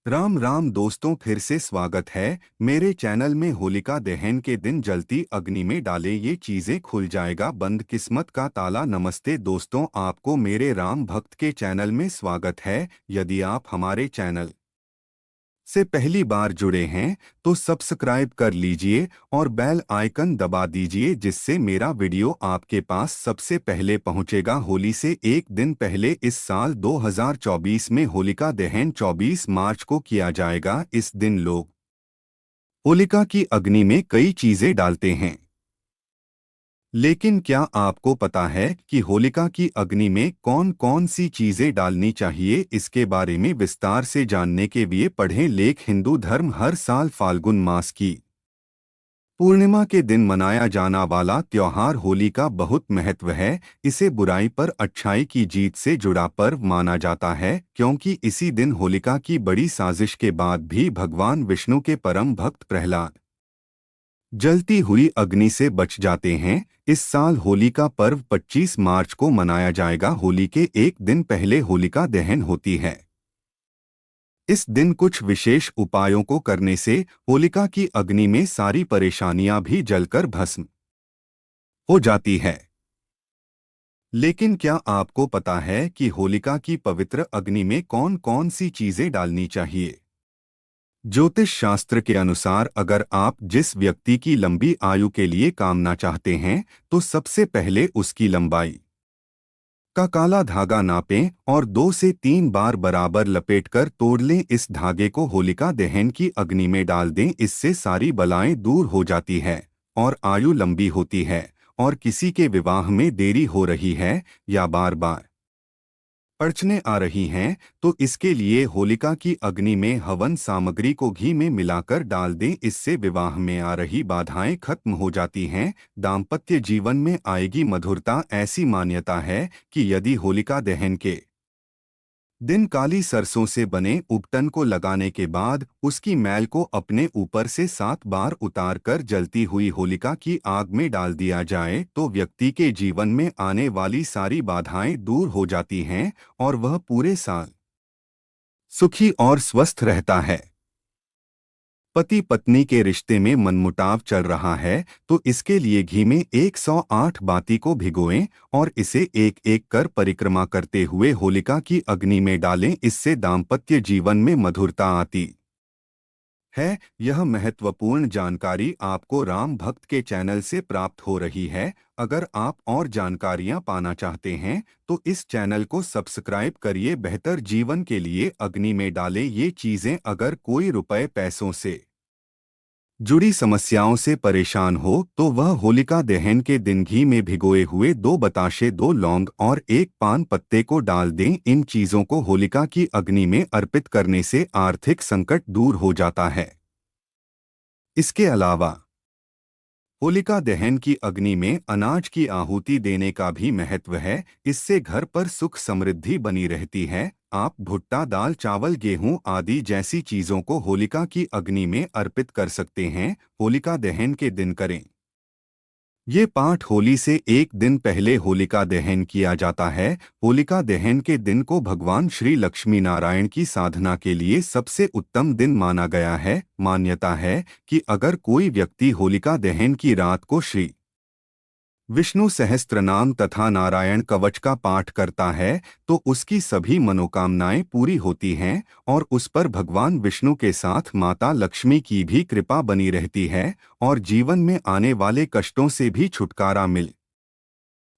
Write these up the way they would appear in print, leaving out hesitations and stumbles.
राम राम दोस्तों, फिर से स्वागत है मेरे चैनल में। होलिका दहन के दिन जलती अग्नि में डाले ये चीजें खुल जाएगा बंद किस्मत का ताला। नमस्ते दोस्तों, आपको मेरे राम भक्त के चैनल में स्वागत है। यदि आप हमारे चैनल से पहली बार जुड़े हैं तो सब्सक्राइब कर लीजिए और बेल आइकन दबा दीजिए, जिससे मेरा वीडियो आपके पास सबसे पहले पहुंचेगा। होली से एक दिन पहले इस साल 2024 में होलिका दहन 24 मार्च को किया जाएगा। इस दिन लोग होलिका की अग्नि में कई चीजें डालते हैं, लेकिन क्या आपको पता है कि होलिका की अग्नि में कौन कौन सी चीजें डालनी चाहिए? इसके बारे में विस्तार से जानने के लिए पढ़ें लेख। हिंदू धर्म हर साल फाल्गुन मास की पूर्णिमा के दिन मनाया जाना वाला त्योहार होली का बहुत महत्व है। इसे बुराई पर अच्छाई की जीत से जुड़ा पर्व माना जाता है, क्योंकि इसी दिन होलिका की बड़ी साजिश के बाद भी भगवान विष्णु के परम भक्त प्रहलाद जलती हुई अग्नि से बच जाते हैं। इस साल होली का पर्व 25 मार्च को मनाया जाएगा। होली के एक दिन पहले होलिका दहन होती है। इस दिन कुछ विशेष उपायों को करने से होलिका की अग्नि में सारी परेशानियां भी जलकर भस्म हो जाती है। लेकिन क्या आपको पता है कि होलिका की पवित्र अग्नि में कौन कौन सी चीजें डालनी चाहिए? ज्योतिष शास्त्र के अनुसार अगर आप जिस व्यक्ति की लंबी आयु के लिए कामना चाहते हैं, तो सबसे पहले उसकी लंबाई का काला धागा नापें और 2 से 3 बार बराबर लपेटकर तोड़ लें। इस धागे को होलिका दहन की अग्नि में डाल दें। इससे सारी बलाएं दूर हो जाती है और आयु लंबी होती है। और किसी के विवाह में देरी हो रही है या बार बार अड़चनें आ रही हैं, तो इसके लिए होलिका की अग्नि में हवन सामग्री को घी में मिलाकर डाल दें। इससे विवाह में आ रही बाधाएं खत्म हो जाती हैं। दाम्पत्य जीवन में आएगी मधुरता। ऐसी मान्यता है कि यदि होलिका दहन के दिन काली सरसों से बने उपटन को लगाने के बाद उसकी मैल को अपने ऊपर से 7 बार उतार कर जलती हुई होलिका की आग में डाल दिया जाए, तो व्यक्ति के जीवन में आने वाली सारी बाधाएं दूर हो जाती हैं और वह पूरे साल सुखी और स्वस्थ रहता है। पति पत्नी के रिश्ते में मनमुटाव चल रहा है, तो इसके लिए घी में 108 बाती को भिगोएं और इसे एक एक कर परिक्रमा करते हुए होलिका की अग्नि में डालें। इससे दाम्पत्य जीवन में मधुरता आती है। यह महत्वपूर्ण जानकारी आपको राम भक्त के चैनल से प्राप्त हो रही है। अगर आप और जानकारियां पाना चाहते हैं तो इस चैनल को सब्सक्राइब करिए। बेहतर जीवन के लिए अग्नि में डालें ये चीजें। अगर कोई रुपए पैसों से जुड़ी समस्याओं से परेशान हो तो वह होलिका दहन के दिन घी में भिगोए हुए 2 बताशे, 2 लौंग और 1 पान पत्ते को डाल दें। इन चीजों को होलिका की अग्नि में अर्पित करने से आर्थिक संकट दूर हो जाता है। इसके अलावा होलिका दहन की अग्नि में अनाज की आहुति देने का भी महत्व है। इससे घर पर सुख समृद्धि बनी रहती है। आप भुट्टा, दाल, चावल, गेहूं आदि जैसी चीजों को होलिका की अग्नि में अर्पित कर सकते हैं। होलिका दहन के दिन करें ये पाठ। होली से एक दिन पहले होलिका दहन किया जाता है। होलिका दहन के दिन को भगवान श्री लक्ष्मी नारायण की साधना के लिए सबसे उत्तम दिन माना गया है। मान्यता है कि अगर कोई व्यक्ति होलिका दहन की रात को श्री विष्णु सहस्त्रनाम तथा नारायण कवच का पाठ करता है तो उसकी सभी मनोकामनाएं पूरी होती हैं और उस पर भगवान विष्णु के साथ माता लक्ष्मी की भी कृपा बनी रहती है और जीवन में आने वाले कष्टों से भी छुटकारा मिल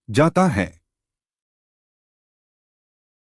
जाता है।